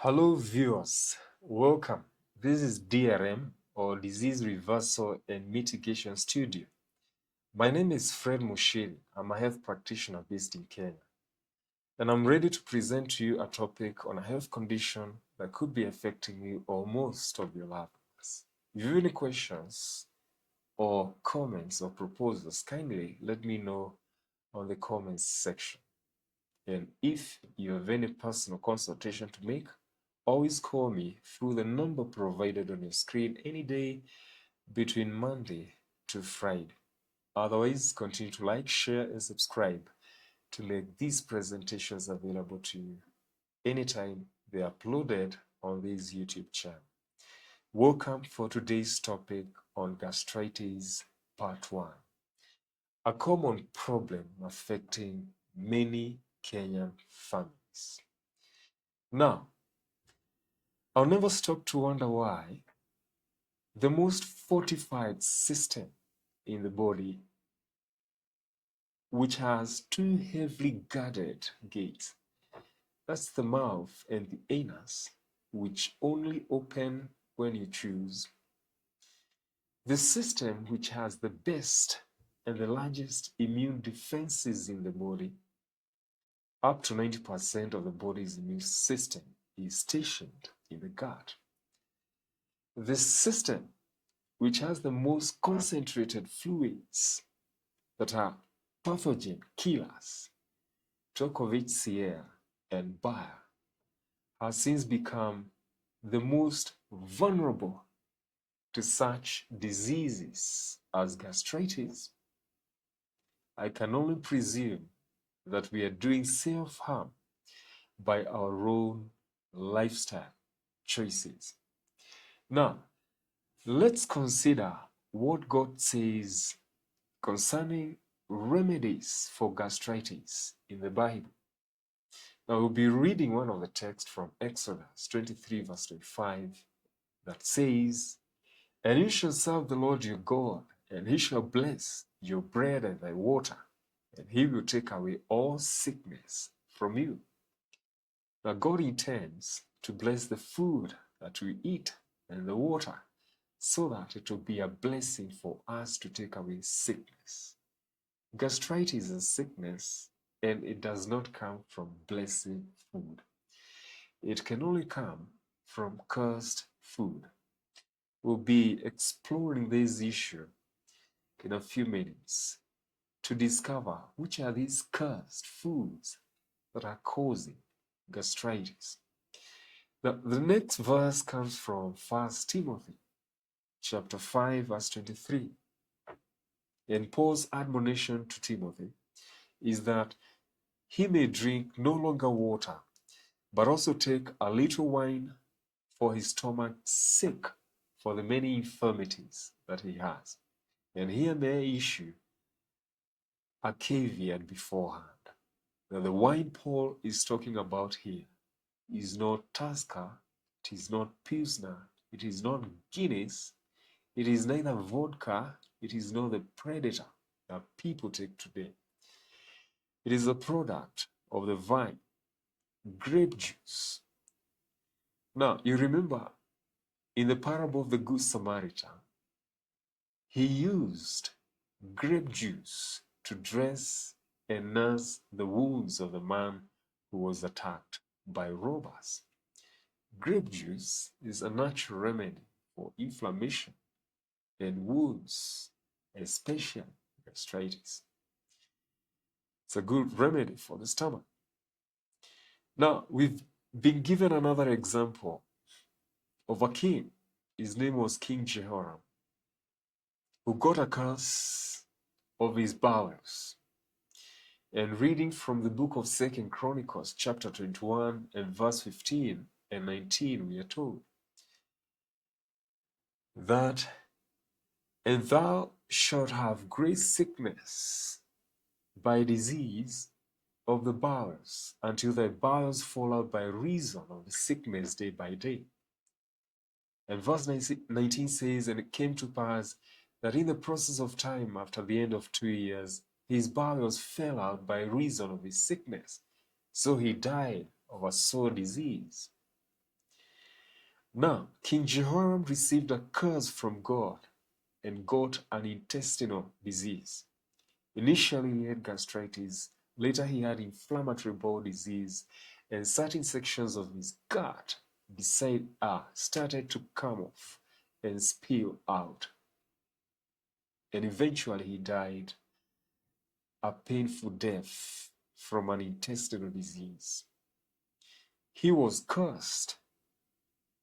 Hello viewers, welcome. This is DRM or Disease Reversal and Mitigation Studio. My name is Fred Mushiri. I'm a health practitioner based in Kenya. And I'm ready to present to you a topic on a health condition that could be affecting you or most of your loved ones. If you have any questions or comments or proposals, kindly let me know on the comments section. And if you have any personal consultation to make, always call me through the number provided on your screen any day between Monday to Friday. Otherwise, continue to like, share, and subscribe to make these presentations available to you anytime they are uploaded on this YouTube channel. Welcome for today's topic on gastritis, part 1. A common problem affecting many Kenyan families. Now, I'll never stop to wonder why the most fortified system in the body, which has two heavily guarded gates, that's the mouth and the anus, which only open when you choose. The system which has the best and the largest immune defenses in the body, up to 90% of the body's immune system is stationed in the gut. The system which has the most concentrated fluids that are pathogen killers, talk of HCl and bile, has since become the most vulnerable to such diseases as gastritis. I can only presume that we are doing self-harm by our own lifestyle choices. Now, let's consider what God says concerning remedies for gastritis in the Bible. Now we'll be reading one of the texts from Exodus 23 verse 25 that says, "And you shall serve the Lord your God, and he shall bless your bread and thy water, and he will take away all sickness from you." Now God intends to bless the food that we eat and the water so that it will be a blessing for us to take away sickness. Gastritis is a sickness, and it does not come from blessed food. It can only come from cursed food. We'll be exploring this issue in a few minutes to discover which are these cursed foods that are causing gastritis. The next verse comes from 1 Timothy chapter 5 verse 23. And Paul's admonition to Timothy is that he may drink no longer water, but also take a little wine for his stomach's sake, for the many infirmities that he has. And here may issue a caveat beforehand, that the wine Paul is talking about here is not Tusker, it is not Pilsner, it is not Guinness, it is neither vodka, it is not the Predator that people take today. It is a product of the vine, grape juice. Now, you remember in the parable of the Good Samaritan, he used grape juice to dress and nurse the wounds of the man who was attacked by robbers. Grape juice is a natural remedy for inflammation and wounds, especially gastritis. It's a good remedy for the stomach. Now, we've been given another example of a king. His name was King Jehoram, who got a curse of his bowels. And reading from the book of 2 Chronicles chapter 21 and verse 15 and 19, we are told that, "And thou shalt have great sickness by disease of the bowels, until thy bowels fall out by reason of the sickness day by day." And verse 19 says, "And it came to pass that in the process of time, after the end of 2 years, his bowels fell out by reason of his sickness. So he died of a sore disease." Now, King Jehoram received a curse from God and got an intestinal disease. Initially, he had gastritis. Later, he had inflammatory bowel disease, and certain sections of his gut started to come off and spill out. And eventually, he died a painful death from an intestinal disease. He was cursed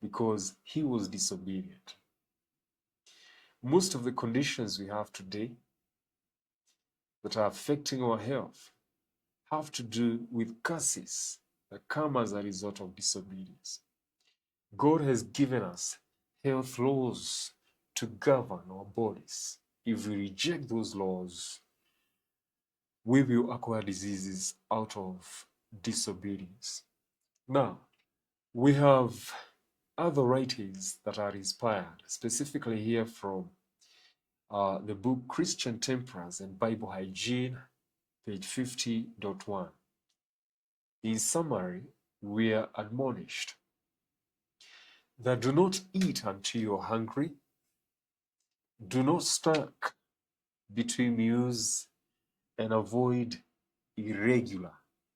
because he was disobedient. Most of the conditions we have today that are affecting our health have to do with curses that come as a result of disobedience. God has given us health laws to govern our bodies. If we reject those laws, we will acquire diseases out of disobedience. Now, we have other writings that are inspired, specifically here from the book Christian Temperance and Bible Hygiene, page 50.1. In summary, we are admonished that do not eat until you're hungry, do not snack between meals, and avoid irregular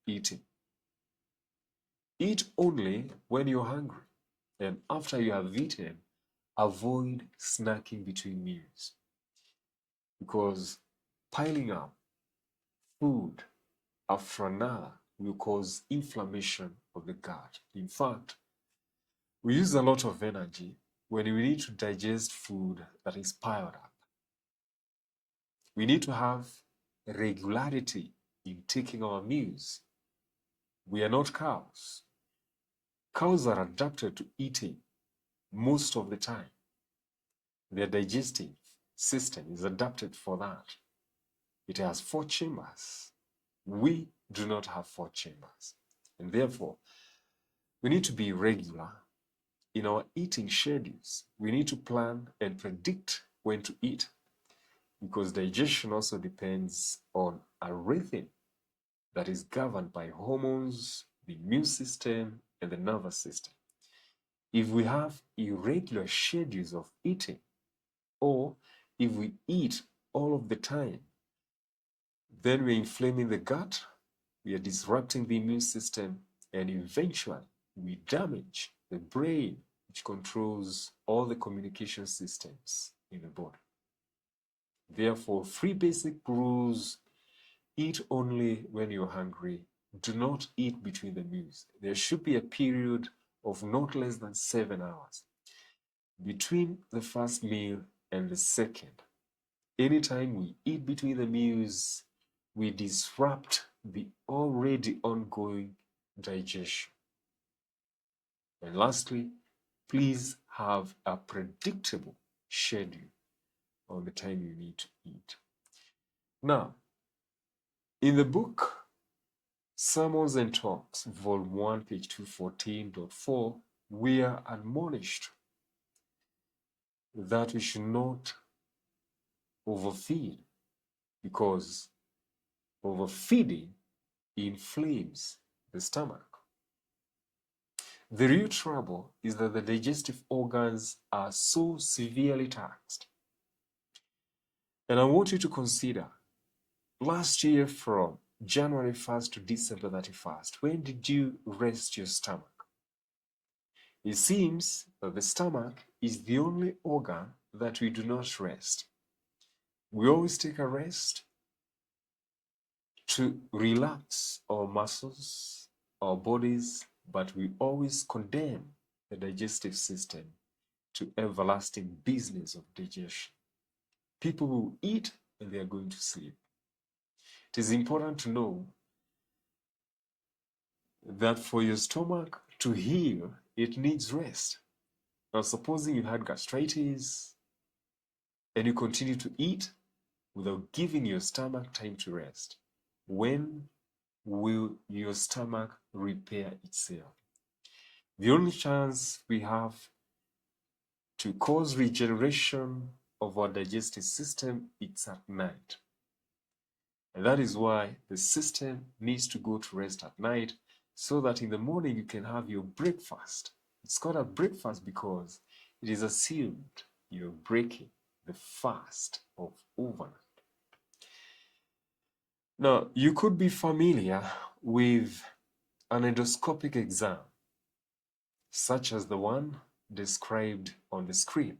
eating. Eat only when you're hungry, and after you have eaten, avoid snacking between meals, because piling up food after another will cause inflammation of the gut. In fact, we use a lot of energy when we need to digest food that is piled up. We need to have regularity in taking our meals. We are not cows. Cows are adapted to eating most of the time. Their digestive system is adapted for that. It has 4 chambers. We do not have 4 chambers. And therefore, we need to be regular in our eating schedules. We need to plan and predict when to eat, because digestion also depends on a rhythm that is governed by hormones, the immune system, and the nervous system. If we have irregular schedules of eating, or if we eat all of the time, then we're inflaming the gut, we are disrupting the immune system, and eventually we damage the brain, which controls all the communication systems in the body. Therefore, 3 basic rules: eat only when you're hungry, do not eat between the meals. There should be a period of not less than 7 hours between the first meal and the second. Anytime we eat between the meals, we disrupt the already ongoing digestion. And lastly, please have a predictable schedule on the time you need to eat. Now, in the book Sermons and Talks, Volume 1, page 214.4, we are admonished that we should not overfeed, because overfeeding inflames the stomach. The real trouble is that the digestive organs are so severely taxed. And I want you to consider, last year from January 1st to December 31st, when did you rest your stomach? It seems that the stomach is the only organ that we do not rest. We always take a rest to relax our muscles, our bodies, but we always condemn the digestive system to everlasting business of digestion. People will eat and they are going to sleep. It is important to know that for your stomach to heal, it needs rest. Now, supposing you had gastritis and you continue to eat without giving your stomach time to rest, when will your stomach repair itself? The only chance we have to cause regeneration of our digestive system is at night. And that is why the system needs to go to rest at night, so that in the morning you can have your breakfast It's called a breakfast because it is assumed you're breaking the fast of overnight. Now, you could be familiar with an endoscopic exam, such as the one described on the screen.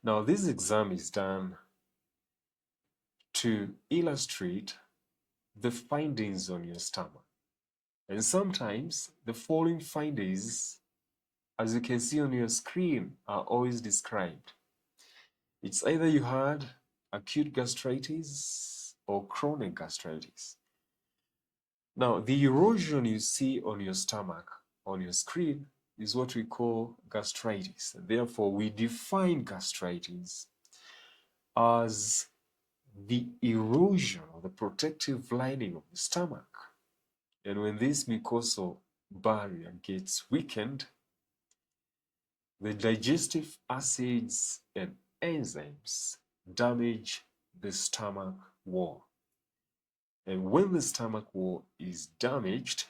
Now, this exam is done to illustrate the findings on your stomach. And sometimes the following findings, as you can see on your screen, are always described. It's either you had acute gastritis or chronic gastritis. Now, the erosion you see on your stomach on your screen is what we call gastritis. Therefore, we define gastritis as the erosion of the protective lining of the stomach. And when this mucosal barrier gets weakened, the digestive acids and enzymes damage the stomach wall. And when the stomach wall is damaged,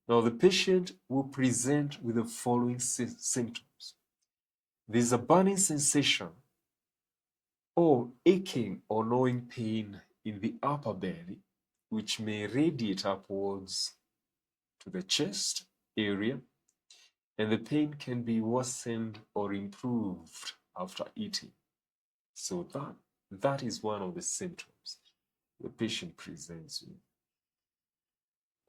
now the patient will present with the following symptoms. There's a burning sensation or aching or gnawing pain in the upper belly, which may radiate upwards to the chest area, and the pain can be worsened or improved after eating. So that is one of the symptoms the patient presents with.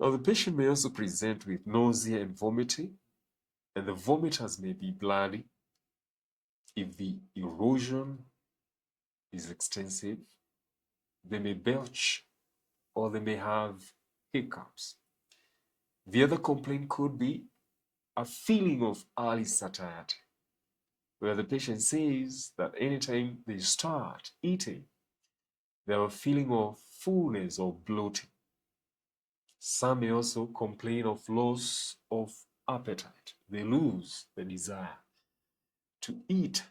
Now, the patient may also present with nausea and vomiting, and the vomiters may be bloody if the erosion is extensive. They may belch or they may have hiccups. The other complaint could be a feeling of early satiety, where the patient says that anytime they start eating, they have a feeling of fullness or bloating. Some may also complain of loss of appetite. They lose the desire to eat.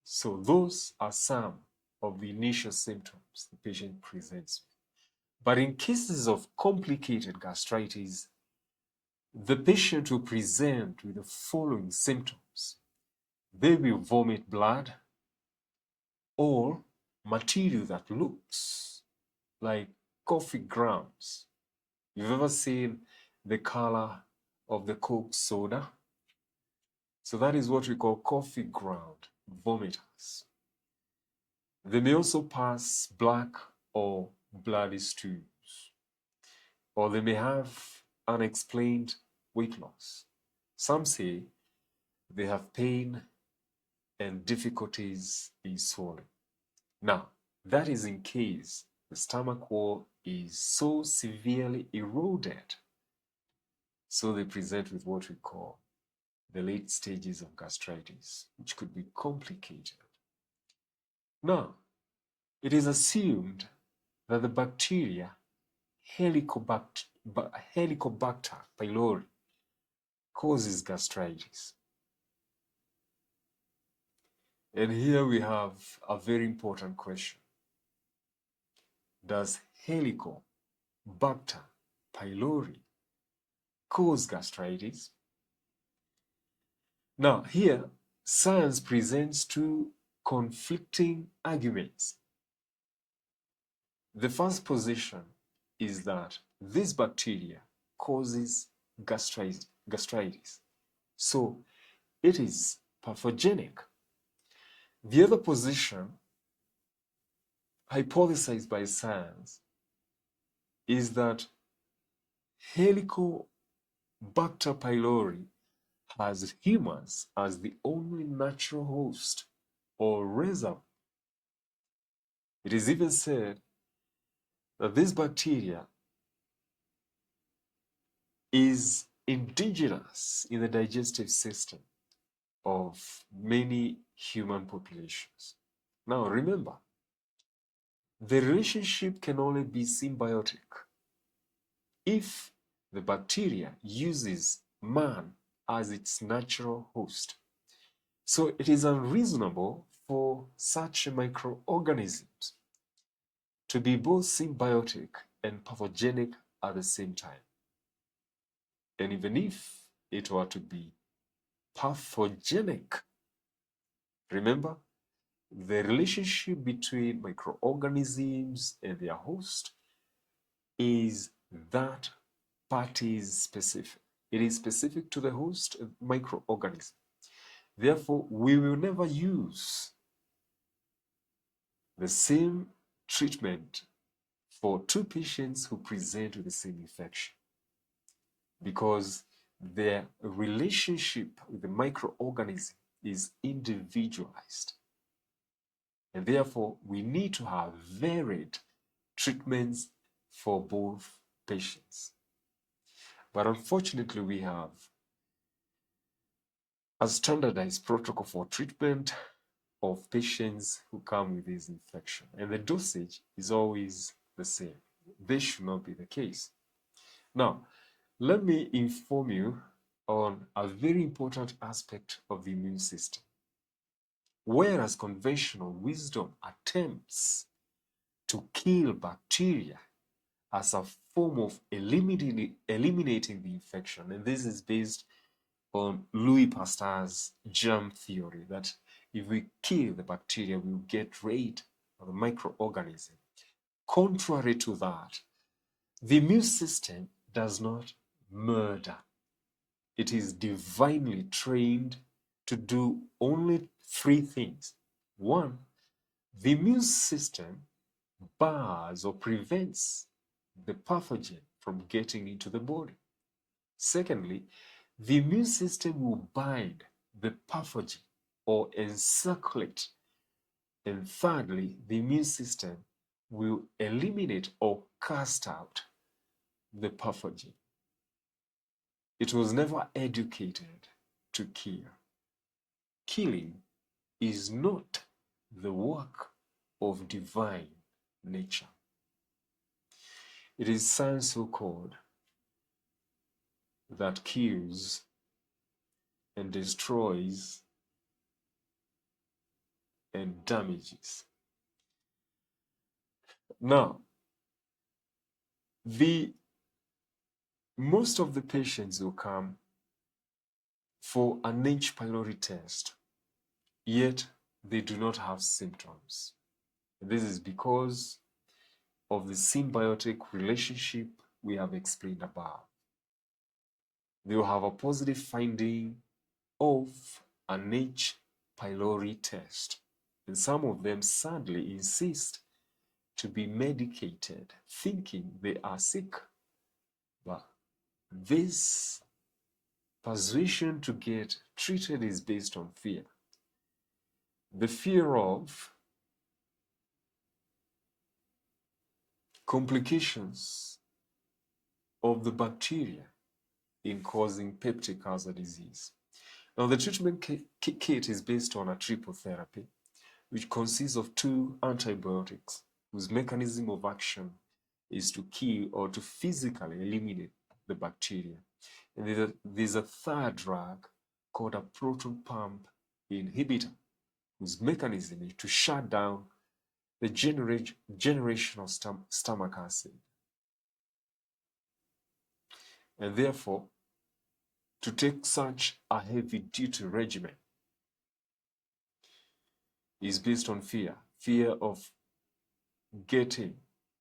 So those are some of the initial symptoms the patient presents with. But in cases of complicated gastritis, the patient will present with the following symptoms. They will vomit blood or material that looks like coffee grounds. You've ever seen the color of the Coke soda? So that is what we call coffee ground vomiters. They may also pass black or bloody stools, or they may have unexplained weight loss. Some say they have pain and difficulties in swallowing. Now, that is in case the stomach wall is so severely eroded, so they present with what we call the late stages of gastritis, which could be complicated. Now, it is assumed that the bacteria Helicobacter pylori causes gastritis. And here we have a very important question. Does Helicobacter pylori cause gastritis? Now, here, science presents two conflicting arguments. The first position is that this bacteria causes gastritis. So it is pathogenic. The other position, hypothesized by science, is that Helicobacter pylori has humans as the only natural host or reservoir. It is even said that this bacteria is indigenous in the digestive system of many human populations. Now remember, the relationship can only be symbiotic if the bacteria uses man as its natural host. So it is unreasonable for such microorganisms to be both symbiotic and pathogenic at the same time. And even if it were to be pathogenic. Remember, the relationship between microorganisms and their host is that party is specific. It is specific to the host microorganism. Therefore, we will never use the same treatment for two patients who present with the same infection, because their relationship with the microorganism is individualized. And therefore, we need to have varied treatments for both patients. But unfortunately, we have a standardized protocol for treatment of patients who come with this infection, and the dosage is always the same. This should not be the case. Now, let me inform you on a very important aspect of the immune system. Whereas conventional wisdom attempts to kill bacteria as a form of eliminating the infection, and this is based on Louis Pasteur's germ theory, that if we kill the bacteria, we'll get rid of the microorganism. Contrary to that, the immune system does not murder. It is divinely trained to do only three things. One, the immune system bars or prevents the pathogen from getting into the body. Secondly, the immune system will bind the pathogen or encircle it. And thirdly, the immune system will eliminate or cast out the pathogen. It was never educated to kill. Killing is not the work of divine nature. It is science so-called that kills and destroys and damages. Now, most of the patients will come for an H. pylori test, yet they do not have symptoms. This is because of the symbiotic relationship we have explained above. They will have a positive finding of an H. pylori test, and some of them sadly insist to be medicated, thinking they are sick. But this persuasion to get treated is based on fear. The fear of complications of the bacteria in causing peptic ulcer disease. Now, the treatment kit is based on a triple therapy, which consists of 2 antibiotics whose mechanism of action is to kill or to physically eliminate the bacteria. And there's a third drug called a proton pump inhibitor, whose mechanism is to shut down the generational stomach acid. And therefore, to take such a heavy-duty regimen is based on fear of getting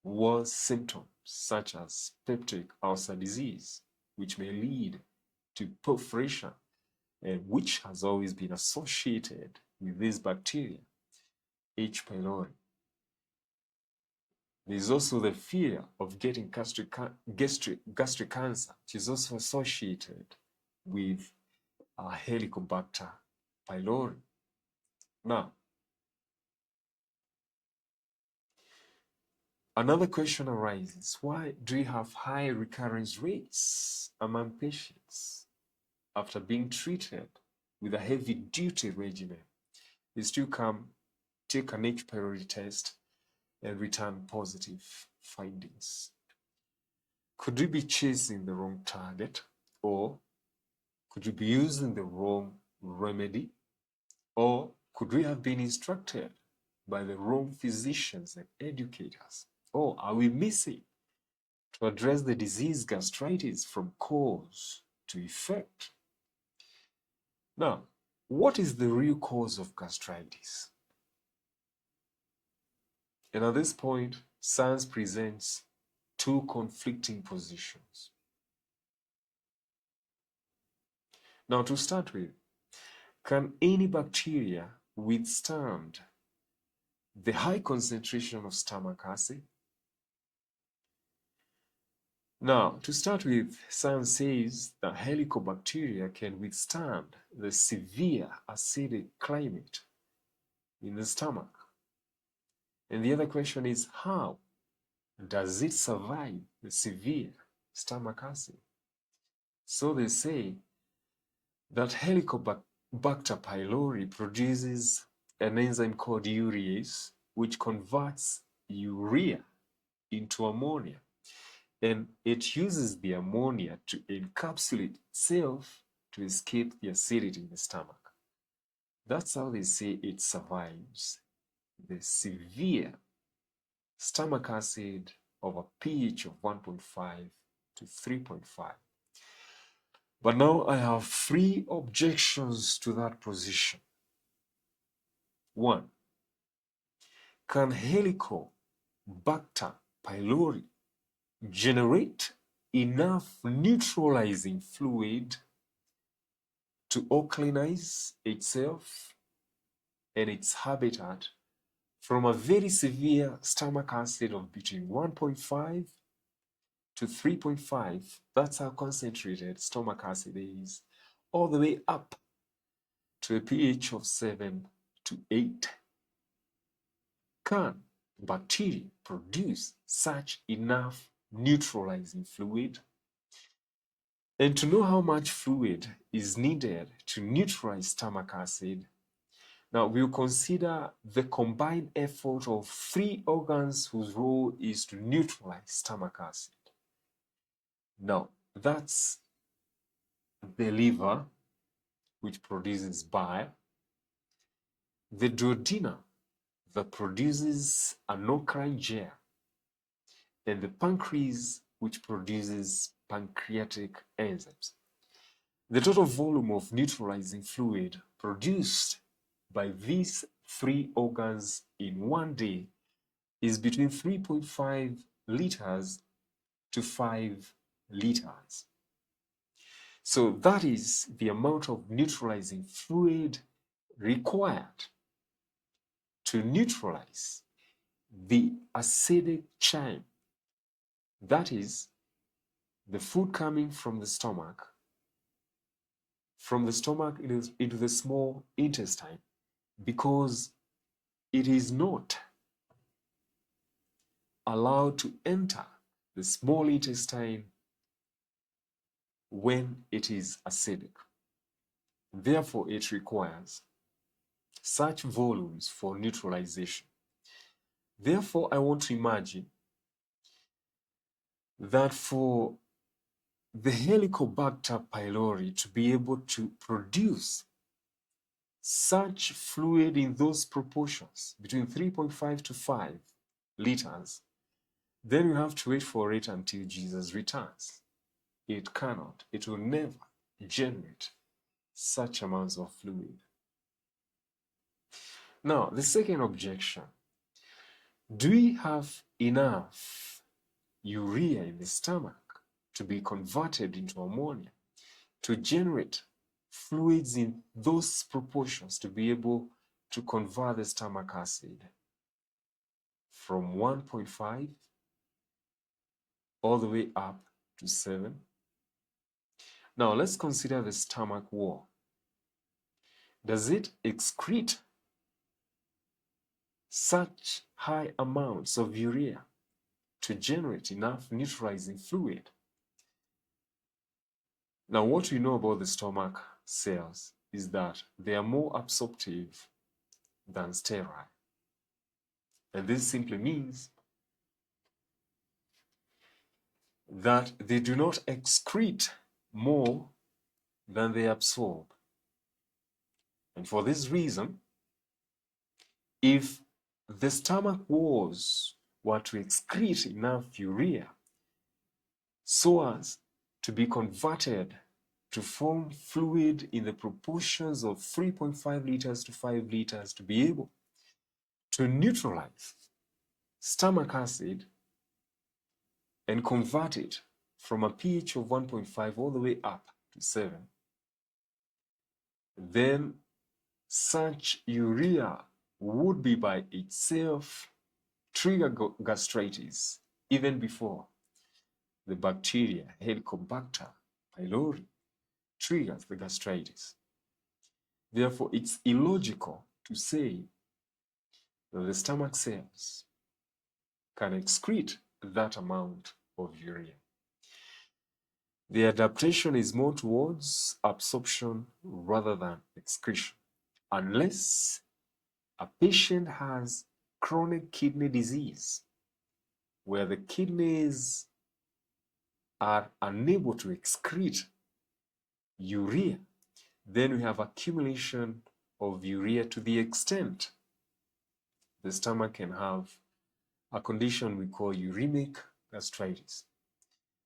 worse symptoms such as peptic ulcer disease, which may lead to perforation, and which has always been associated with this bacteria, H. pylori. There's also the fear of getting gastric cancer, which is also associated with Helicobacter pylori. Now, another question arises: why do you have high recurrence rates among patients after being treated with a heavy-duty regimen? They still come, take an H. pylori test, and return positive findings. Could you be chasing the wrong target, or could you be using the wrong remedy, or could we have been instructed by the wrong physicians and educators, or are we missing to address the disease gastritis from cause to effect? Now, what is the real cause of gastritis? And at this point, science presents two conflicting positions. Now, to start with, can any bacteria withstand the high concentration of stomach acid? Now, to start with, science says that helicobacteria can withstand the severe acidic climate in the stomach. And the other question is, how does it survive the severe stomach acid? So they say that Helicobacter pylori produces an enzyme called urease, which converts urea into ammonia. And it uses the ammonia to encapsulate itself to escape the acidity in the stomach. That's how they say it survives the severe stomach acid of a pH of 1.5 to 3.5. But now I have three objections to that position. One, can Helicobacter pylori generate enough neutralizing fluid to alkalinize itself and its habitat from a very severe stomach acid of between 1.5 to 3.5, that's how concentrated stomach acid is, all the way up to a pH of 7 to 8. Can bacteria produce such enough neutralizing fluid? And to know how much fluid is needed to neutralize stomach acid, now we'll consider the combined effort of three organs whose role is to neutralize stomach acid. Now, that's the liver, which produces bile, the duodenum, that produces an alkaline gel, and the pancreas, which produces pancreatic enzymes. The total volume of neutralizing fluid produced by these three organs in one day is between 3.5 liters to 5 liters. So that is the amount of neutralizing fluid required to neutralize the acidic chain. That is the food coming from the stomach into the small intestine, because it is not allowed to enter the small intestine when it is acidic. Therefore, it requires such volumes for neutralization. Therefore, I want to imagine that for the Helicobacter pylori to be able to produce such fluid in those proportions, between 3.5 to 5 liters, then you have to wait for it until Jesus returns. It cannot, it will never generate such amounts of fluid. Now, the second objection, do we have enough urea in the stomach to be converted into ammonia to generate fluids in those proportions to be able to convert the stomach acid from 1.5 all the way up to 7? Now let's consider the stomach wall. Does it excrete such high amounts of urea to generate enough neutralizing fluid? Now, what we know about the stomach cells is that they are more absorptive than sterile. And this simply means that they do not excrete more than they absorb. And for this reason, if the stomach walls were to excrete enough urea so as to be converted to form fluid in the proportions of 3.5 liters to 5 liters to be able to neutralize stomach acid and convert it from a pH of 1.5 all the way up to 7. Then such urea would be by itself trigger gastritis even before the bacteria Helicobacter pylori triggers the gastritis. Therefore, it's illogical to say that the stomach cells can excrete that amount of urea. The adaptation is more towards absorption rather than excretion, unless a patient has chronic kidney disease, where the kidneys are unable to excrete urea. Then we have accumulation of urea to the extent the stomach can have a condition we call uremic gastritis.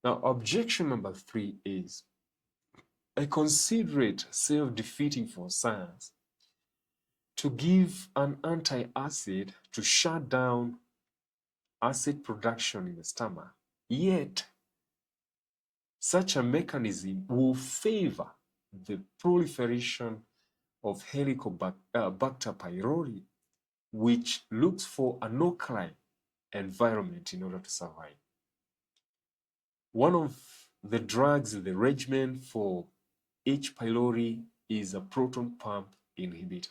Now, objection number 3 is, I consider it self-defeating for science to give an anti-acid to shut down acid production in the stomach, yet such a mechanism will favor the proliferation of Helicobacter pylori, which looks for an alkaline environment in order to survive. One of the drugs in the regimen for H. pylori is a proton pump inhibitor,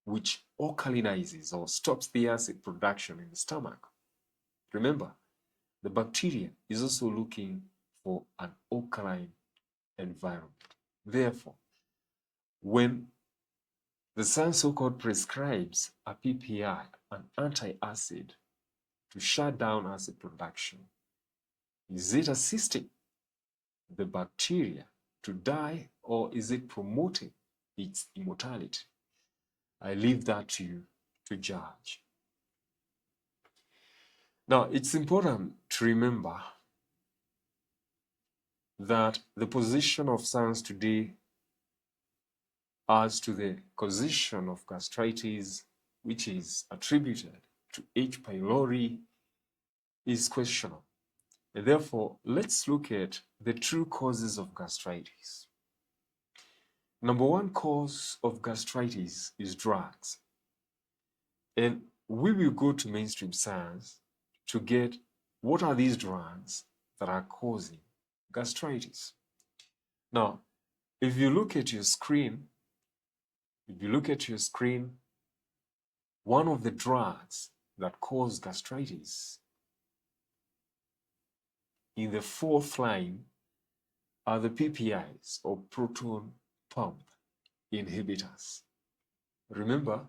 which alkalinizes or stops the acid production in the stomach. Remember, the bacteria is also looking for an alkaline environment. Therefore, when the science so-called prescribes a PPI, an anti-acid, to shut down acid production, is it assisting the bacteria to die, or is it promoting its immortality? I leave that to you to judge. Now, it's important to remember that the position of science today as to the causation of gastritis, which is attributed to H. pylori, is questionable. And therefore, let's look at the true causes of gastritis. Number one cause of gastritis is drugs. And we will go to mainstream science to get what are these drugs that are causing gastritis. Now, if you look at your screen, one of the drugs that cause gastritis in the 4th line are the PPIs, or proton pump inhibitors. Remember,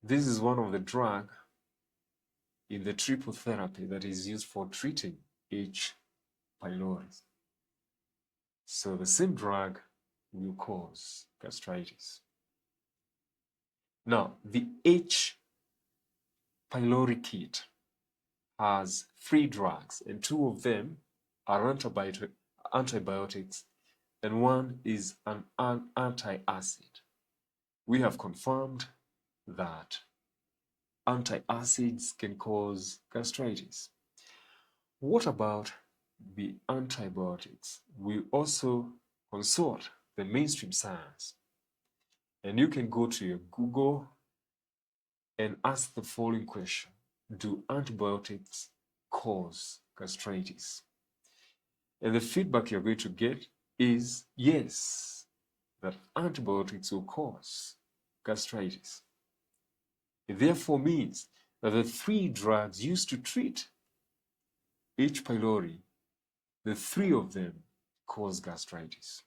this is one of the drugs in the triple therapy that is used for treating H. pylori. So the same drug will cause gastritis. Now, the H. pylori kit has 3 drugs, and 2 of them are antibiotics, and 1 is an anti-acid. We have confirmed that antacids can cause gastritis. What about the antibiotics? We also consult the mainstream science, and you can go to your Google and ask the following question: do antibiotics cause gastritis? And the feedback you're going to get is yes, that antibiotics will cause gastritis. It therefore means that the 3 drugs used to treat H. pylori, the 3 of them cause gastritis.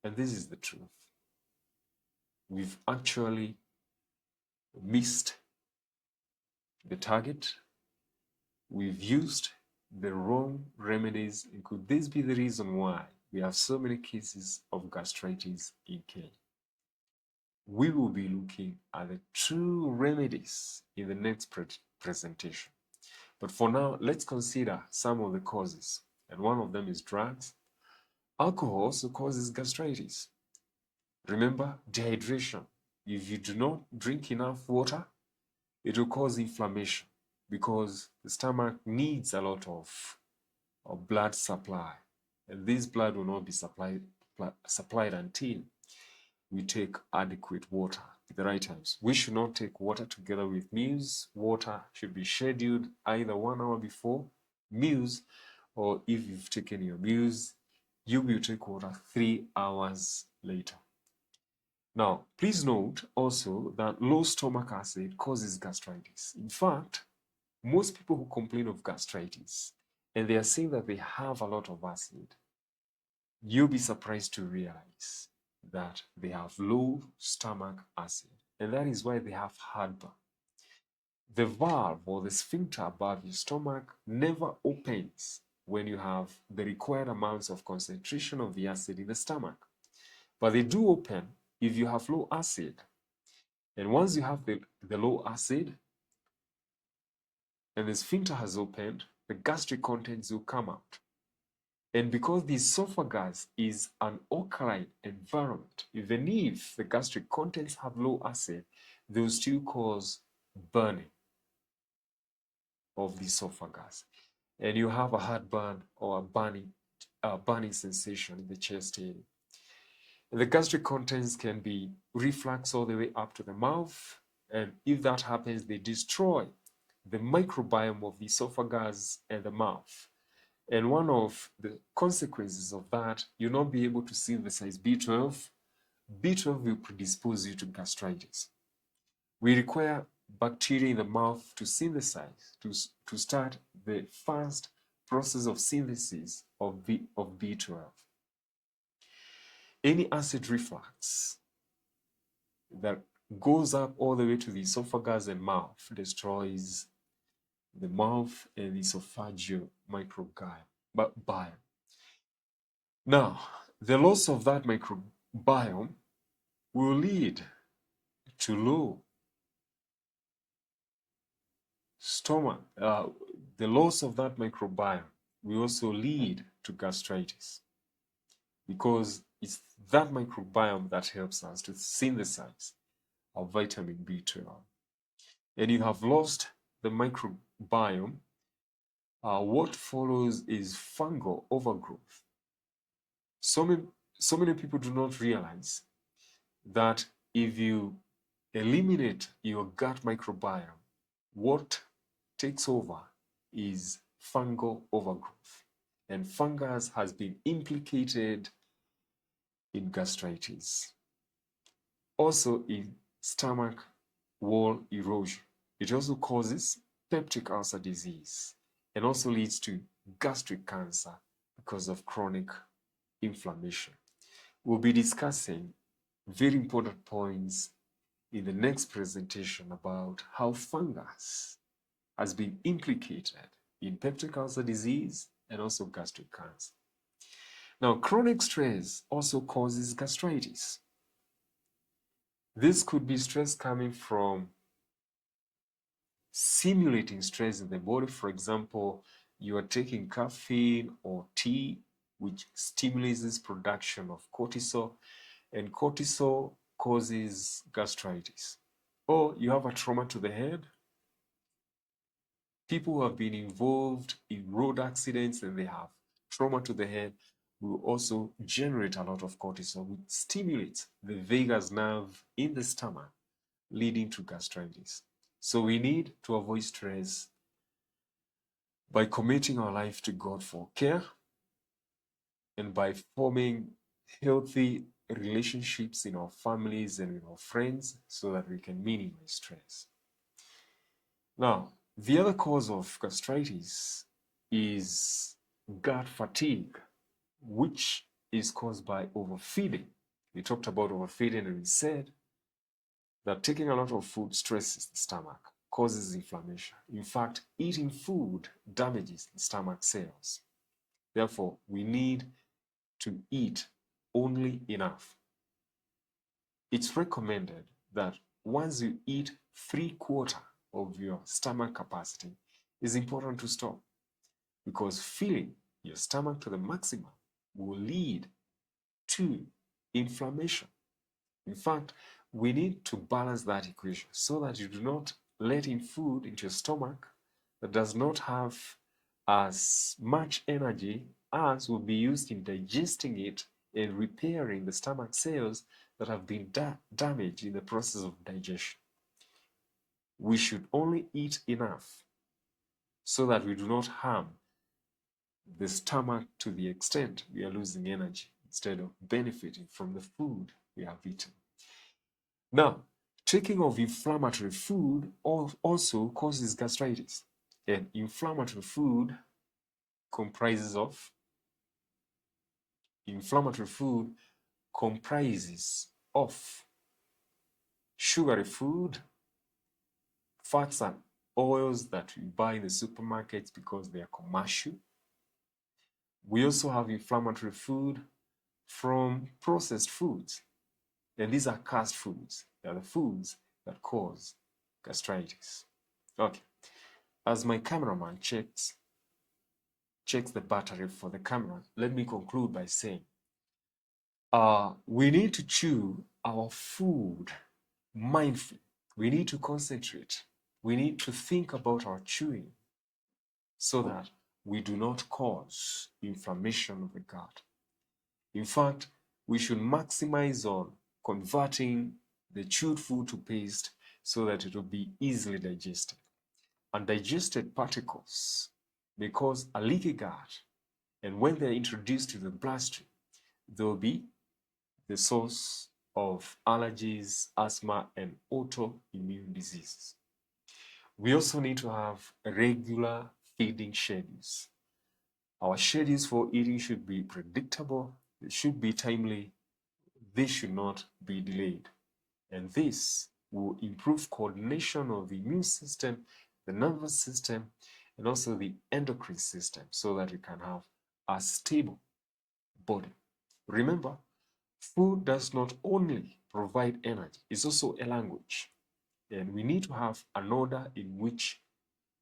And this is the truth. We've actually missed the target. We've used the wrong remedies, and could this be the reason why we have so many cases of gastritis in Kenya? We will be looking at the true remedies in the next presentation. But for now, let's consider some of the causes. And one of them is drugs. Alcohol also causes gastritis. Remember, dehydration. If you do not drink enough water, it will cause inflammation because the stomach needs a lot of blood supply. And this blood will not be supplied until we take adequate water at the right times. We should not take water together with meals. Water should be scheduled either 1 hour before meals, or if you've taken your meals, you will take water 3 hours later. Now, please note also that low stomach acid causes gastritis. In fact, most people who complain of gastritis and they are saying that they have a lot of acid, you'll be surprised to realize that they have low stomach acid, and that is why they have heartburn. The valve or the sphincter above your stomach never opens when you have the required amounts of concentration of the acid in the stomach, but they do open if you have low acid. And once you have the low acid and the sphincter has opened, the gastric contents will come out. And because the esophagus is an alkaline environment, even if the gastric contents have low acid, they will still cause burning of the esophagus. And you have a heartburn or a burning sensation in the chest area. And the gastric contents can be reflux all the way up to the mouth. And if that happens, they destroy the microbiome of the esophagus and the mouth. And one of the consequences of that, you'll not be able to synthesize B12. B12 will predispose you to gastritis. We require bacteria in the mouth to synthesize, to start the first process of synthesis of B12. Any acid reflux that goes up all the way to the esophagus and mouth destroys the mouth and the esophageal microbiome. Now, the loss of that microbiome will lead to low stomach. The loss of that microbiome will also lead to gastritis because it's that microbiome that helps us to synthesize our vitamin B12. And you have lost the microbiome, what follows is fungal overgrowth. So many people do not realize that if you eliminate your gut microbiome, what takes over is fungal overgrowth. And fungus has been implicated in gastritis. Also in stomach wall erosion. It also causes peptic ulcer disease and also leads to gastric cancer because of chronic inflammation. We'll be discussing very important points in the next presentation about how fungus has been implicated in peptic ulcer disease and also gastric cancer. Now, chronic stress also causes gastritis. This could be stress coming from simulating stress in the body. For example, you are taking caffeine or tea, which stimulates this production of cortisol, and cortisol causes gastritis. Or you have a trauma to the head. People who have been involved in road accidents and they have trauma to the head will also generate a lot of cortisol, which stimulates the vagus nerve in the stomach, leading to gastritis. So we need to avoid stress by committing our life to God for care and by forming healthy relationships in our families and with our friends so that we can minimize stress. Now, the other cause of gastritis is gut fatigue, which is caused by overfeeding. We talked about overfeeding and we said that taking a lot of food stresses the stomach, causes inflammation. In fact, eating food damages the stomach cells. Therefore, we need to eat only enough. It's recommended that once you eat 3/4 of your stomach capacity, it's important to stop because filling your stomach to the maximum will lead to inflammation. In fact, we need to balance that equation so that you do not let in food into your stomach that does not have as much energy as will be used in digesting it and repairing the stomach cells that have been damaged in the process of digestion. We should only eat enough so that we do not harm the stomach to the extent we are losing energy instead of benefiting from the food we have eaten. Now, taking of inflammatory food also causes gastritis. And inflammatory food comprises of sugary food, fats and oils that we buy in the supermarkets because they are commercial. We also have inflammatory food from processed foods. And these are cast foods. They are the foods that cause gastritis. Okay. As my cameraman checks the battery for the camera, let me conclude by saying we need to chew our food mindfully. We need to concentrate. We need to think about our chewing so that we do not cause inflammation of the gut. In fact, we should maximize on converting the chewed food to paste so that it will be easily digested. Undigested particles may cause a leaky gut, and when they're introduced to the bloodstream, they will be the source of allergies, asthma, and autoimmune diseases. We also need to have regular feeding schedules. Our schedules for eating should be predictable, they should be timely, they should not be delayed. And this will improve coordination of the immune system, the nervous system, and also the endocrine system so that we can have a stable body. Remember, food does not only provide energy, it's also a language. And we need to have an order in which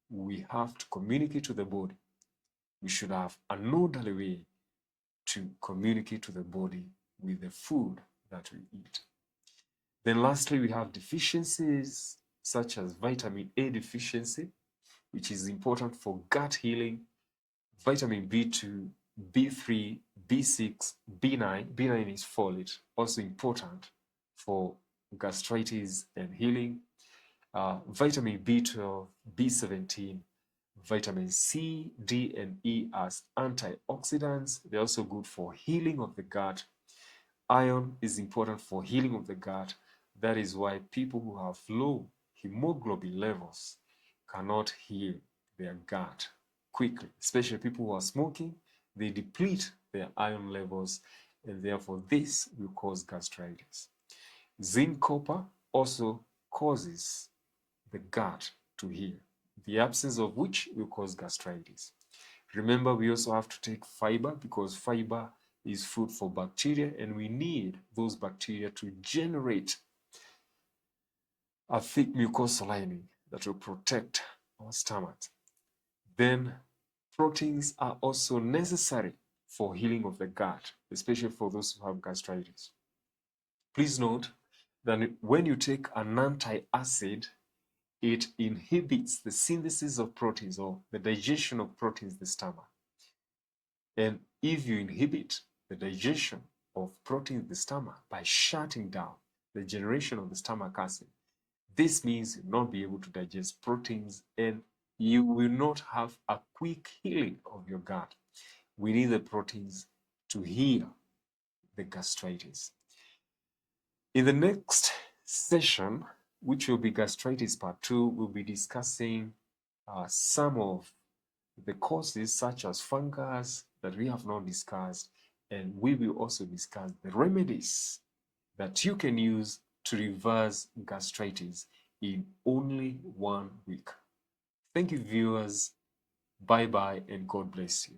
we have to communicate to the body. We should have an orderly way to communicate to the body with the food that we eat. Then lastly, we have deficiencies such as vitamin A deficiency, which is important for gut healing, vitamin B2, B3, B6, B9. B9 is folate, also important for gastritis and healing. Vitamin B12, B17, vitamin C, D, and E as antioxidants. They're also good for healing of the gut. Iron is important for healing of the gut. That is why people who have low hemoglobin levels cannot heal their gut quickly, especially people who are smoking. They deplete their iron levels, and therefore this will cause gastritis. Zinc copper also causes the gut to heal, the absence of which will cause gastritis. Remember, we also have to take fiber because fiber is food for bacteria, and we need those bacteria to generate a thick mucosal lining that will protect our stomach. Then proteins are also necessary for healing of the gut, especially for those who have gastritis. Please note that when you take an antacid, it inhibits the synthesis of proteins or the digestion of proteins in the stomach. And if you inhibit the digestion of proteins in the stomach by shutting down the generation of the stomach acid, this means you'll not be able to digest proteins and you will not have a quick healing of your gut. We need the proteins to heal the gastritis. In the next session, which will be gastritis part 2, we'll be discussing some of the causes such as fungus that we have not discussed, and we will also discuss the remedies that you can use to reverse gastritis in only 1 week. Thank you, viewers. Bye-bye, and God bless you.